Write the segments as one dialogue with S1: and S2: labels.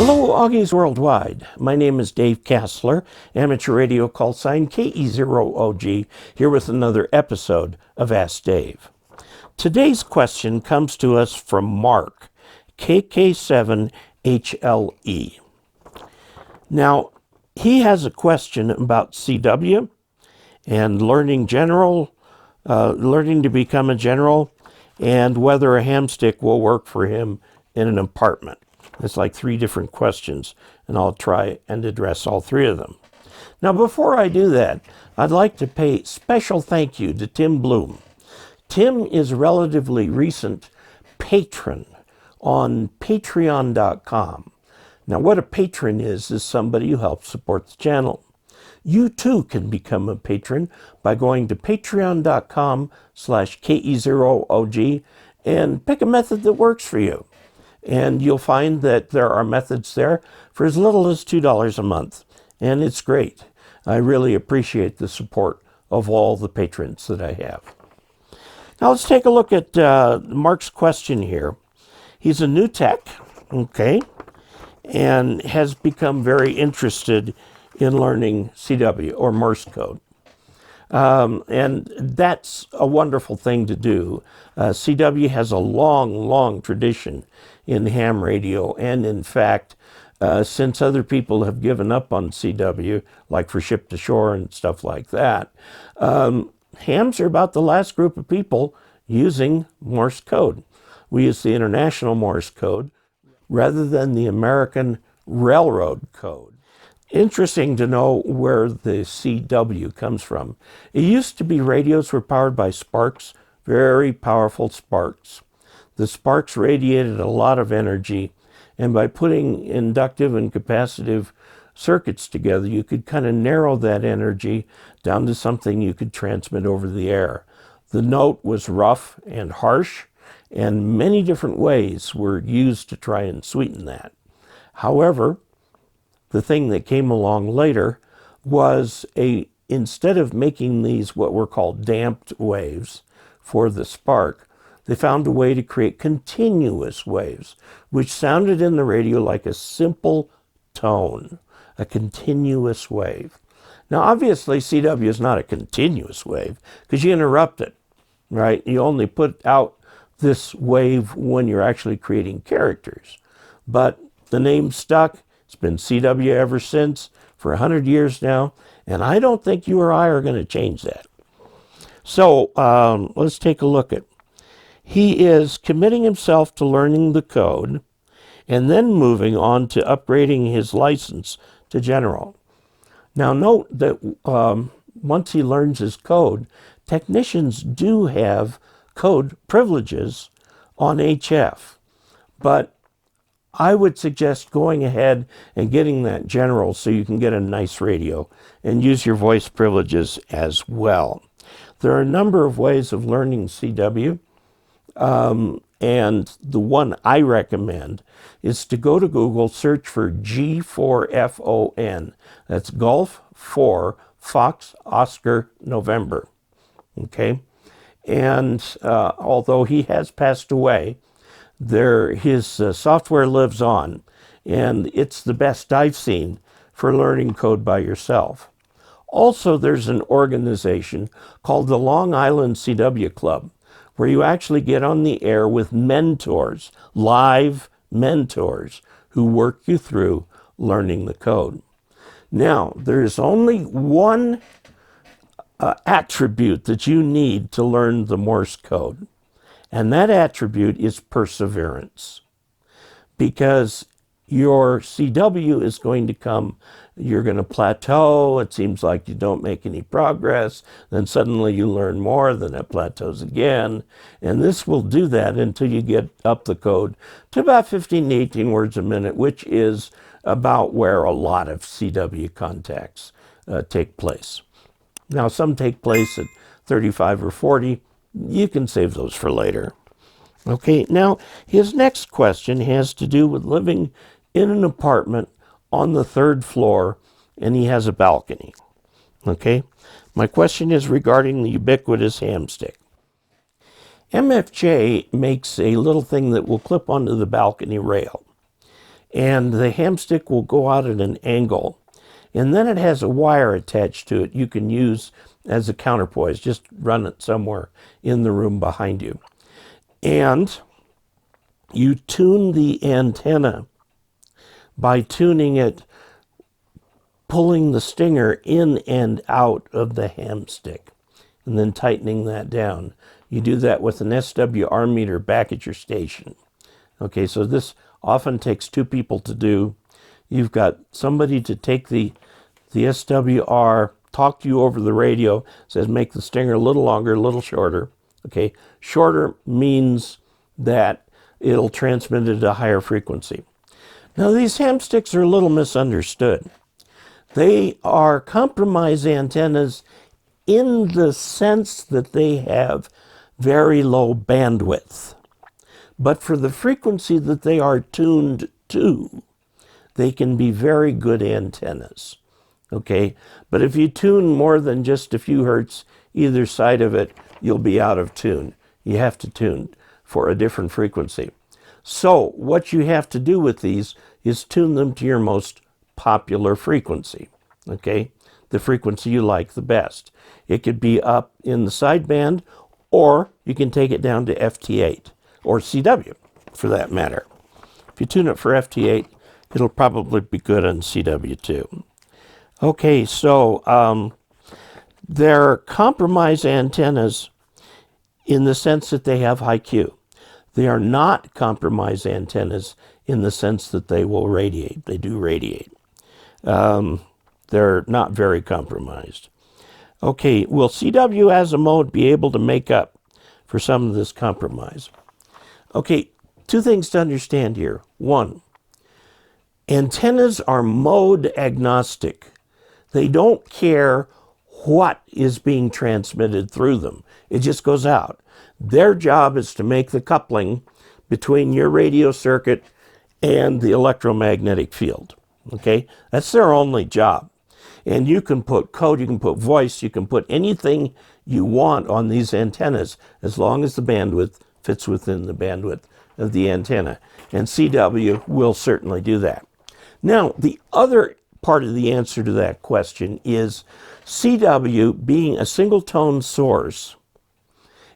S1: Hello, Augies Worldwide. My name is Dave Kassler, amateur radio call sign KE0OG, here with another episode of Ask Dave. Today's question comes to us from Mark, KK7HLE. Now, he has a question about CW and learning to become a general, and whether a hamstick will work for him in an apartment. It's like 3 different questions, and I'll try and address all 3 of them. Now, before I do that, I'd like to pay special thank you to Tim Bloom. Tim is a relatively recent patron on Patreon.com. Now, what a patron is somebody who helps support the channel. You too can become a patron by going to patreon.com/KE0OG and pick a method that works for you. And you'll find that there are methods there for as little as $2 a month. And it's great. I really appreciate the support of all the patrons that I have. Now let's take a look at Mark's question here. He's a new tech, okay, and has become very interested in learning CW or Morse code. And that's a wonderful thing to do. CW has a long tradition in ham radio, and in fact, since other people have given up on CW, like for ship to shore and stuff like that, hams are about the last group of people using Morse code. We use the International Morse code rather than the American Railroad code. Interesting to know where the CW comes from. It used to be radios were powered by sparks, very powerful sparks. The sparks radiated a lot of energy, and by putting inductive and capacitive circuits together, you could kind of narrow that energy down to something you could transmit over the air. The note was rough and harsh, and many different ways were used to try and sweeten that. However, the thing that came along later was instead of making these what were called damped waves for the spark, they found a way to create continuous waves, which sounded in the radio like a simple tone, a continuous wave. Now, obviously, CW is not a continuous wave because you interrupt it, right? You only put out this wave when you're actually creating characters. But the name stuck. It's been CW ever since, for 100 years now, and I don't think you or I are going to change that. So let's take a look at. He is committing himself to learning the code and then moving on to upgrading his license to general. Now note that once he learns his code, technicians do have code privileges on HF, but I would suggest going ahead and getting that general so you can get a nice radio and use your voice privileges as well. There are a number of ways of learning CW, and the one I recommend is to go to Google, search for G4FON. That's Golf 4 Fox Oscar November. Okay? And although he has passed away, his software lives on, and it's the best I've seen for learning code by yourself. Also, there's an organization called the Long Island CW Club, where you actually get on the air with mentors, live mentors, who work you through learning the code. Now, there's only one attribute that you need to learn the Morse code. And that attribute is perseverance, because your CW is going to come, you're going to plateau, it seems like you don't make any progress, then suddenly you learn more, then it plateaus again, and this will do that until you get up the code to about 15 to 18 words a minute, which is about where a lot of CW contacts take place. Now, some take place at 35 or 40. You can save those for later. Okay, now his next question has to do with living in an apartment on the 3rd floor, and he has a balcony. Okay, my question is regarding the ubiquitous hamstick. MFJ makes a little thing that will clip onto the balcony rail. and the hamstick will go out at an angle. And then it has a wire attached to it you can use as a counterpoise. Just run it somewhere in the room behind you. And you tune the antenna by tuning it, pulling the stinger in and out of the hamstick, and then tightening that down. You do that with an SWR meter back at your station. Okay, so this often takes two people to do. You've got somebody to take the SWR, talk to you over the radio, says make the stinger a little longer, a little shorter. Okay, shorter means that it'll transmit at a higher frequency. Now these hamsticks are a little misunderstood. They are compromise antennas in the sense that they have very low bandwidth. But for the frequency that they are tuned to, they can be very good antennas. Okay, but if you tune more than just a few hertz either side of it, you'll be out of tune. You have to tune for a different frequency. So what you have to do with these is tune them to your most popular frequency. Okay, the frequency you like the best. It could be up in the sideband, or you can take it down to FT8 or CW for that matter. If you tune it for FT8, it'll probably be good on CW too. Okay, so they're compromise antennas in the sense that they have high Q. They are not compromise antennas in the sense that they will radiate. They do radiate. They're not very compromised. Okay, will CW as a mode be able to make up for some of this compromise? Okay, two things to understand here. One, antennas are mode agnostic. They don't care what is being transmitted through them. It just goes out. Their job is to make the coupling between your radio circuit and the electromagnetic field. Okay, that's their only job. And you can put code, you can put voice, you can put anything you want on these antennas as long as the bandwidth fits within the bandwidth of the antenna. And CW will certainly do that. Now, the other part of the answer to that question is CW, being a single tone source,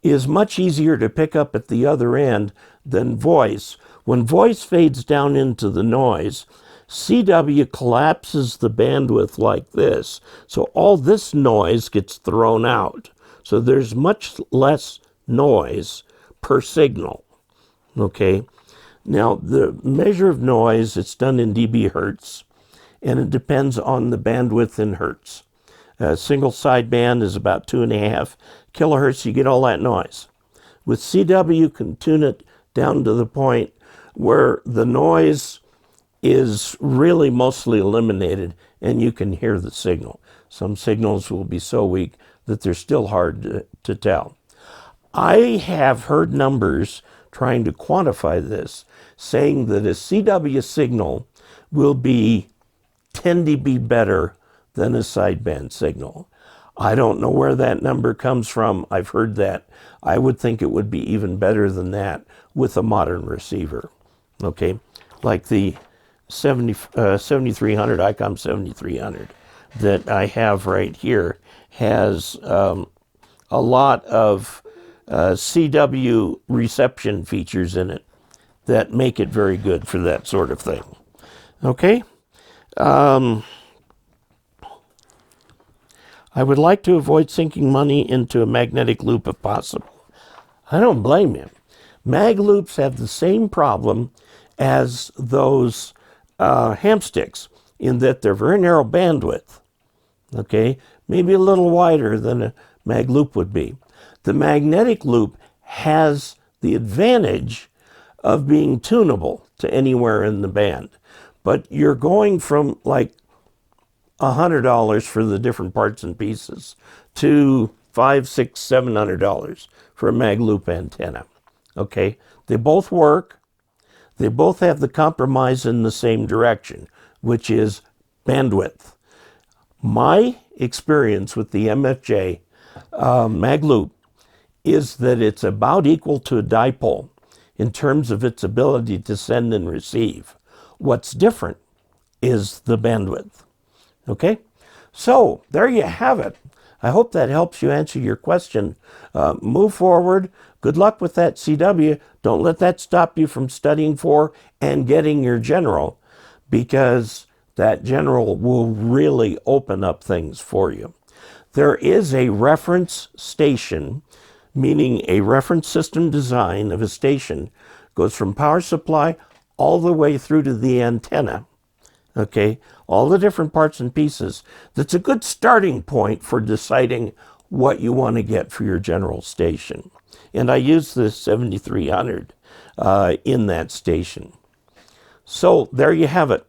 S1: is much easier to pick up at the other end than voice. When voice fades down into the noise, CW collapses the bandwidth like this. So all this noise gets thrown out. So there's much less noise per signal. Okay. Now the measure of noise, it's done in dB hertz, and it depends on the bandwidth in hertz. A single sideband is about 2.5 kilohertz. You get all that noise. With CW, you can tune it down to the point where the noise is really mostly eliminated and you can hear the signal. Some signals will be so weak that they're still hard to tell. I have heard numbers trying to quantify this, saying that a CW signal will be 10 dB better than a sideband signal. I don't know where that number comes from. I've heard that. I would think it would be even better than that with a modern receiver. Okay, like the 7300, ICOM 7300 that I have right here has a lot of CW reception features in it that make it very good for that sort of thing. Okay? I would like to avoid sinking money into a magnetic loop if possible. I don't blame you. Mag loops have the same problem as those Hamsticks in that they're very narrow bandwidth. Okay? Maybe a little wider than a mag loop would be. The magnetic loop has the advantage of being tunable to anywhere in the band. But you're going from like $100 for the different parts and pieces to $500, $600, $700 for a mag loop antenna. Okay? They both work. They both have the compromise in the same direction, which is bandwidth. My experience with the MFJ mag loop is that it's about equal to a dipole in terms of its ability to send and receive. What's different is the bandwidth. Okay? So, there you have it. I hope that helps you answer your question. Move forward. Good luck with that CW. Don't let that stop you from studying for and getting your general, because that general will really open up things for you. There is a reference station, meaning a reference system design of a station goes from power supply all the way through to the antenna. Okay, all the different parts and pieces. That's a good starting point for deciding what you want to get for your general station. And I use the 7300 in that station. So there you have it.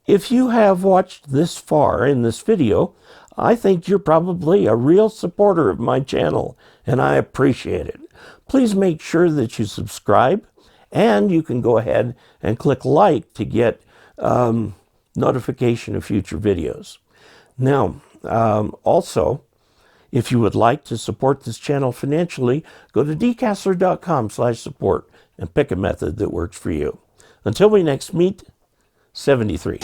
S1: If you have watched this far in this video, I think you're probably a real supporter of my channel, and I appreciate it. Please make sure that you subscribe, and you can go ahead and click like to get notification of future videos. Now, also, if you would like to support this channel financially, go to dcasler.com/support and pick a method that works for you. Until we next meet, 73.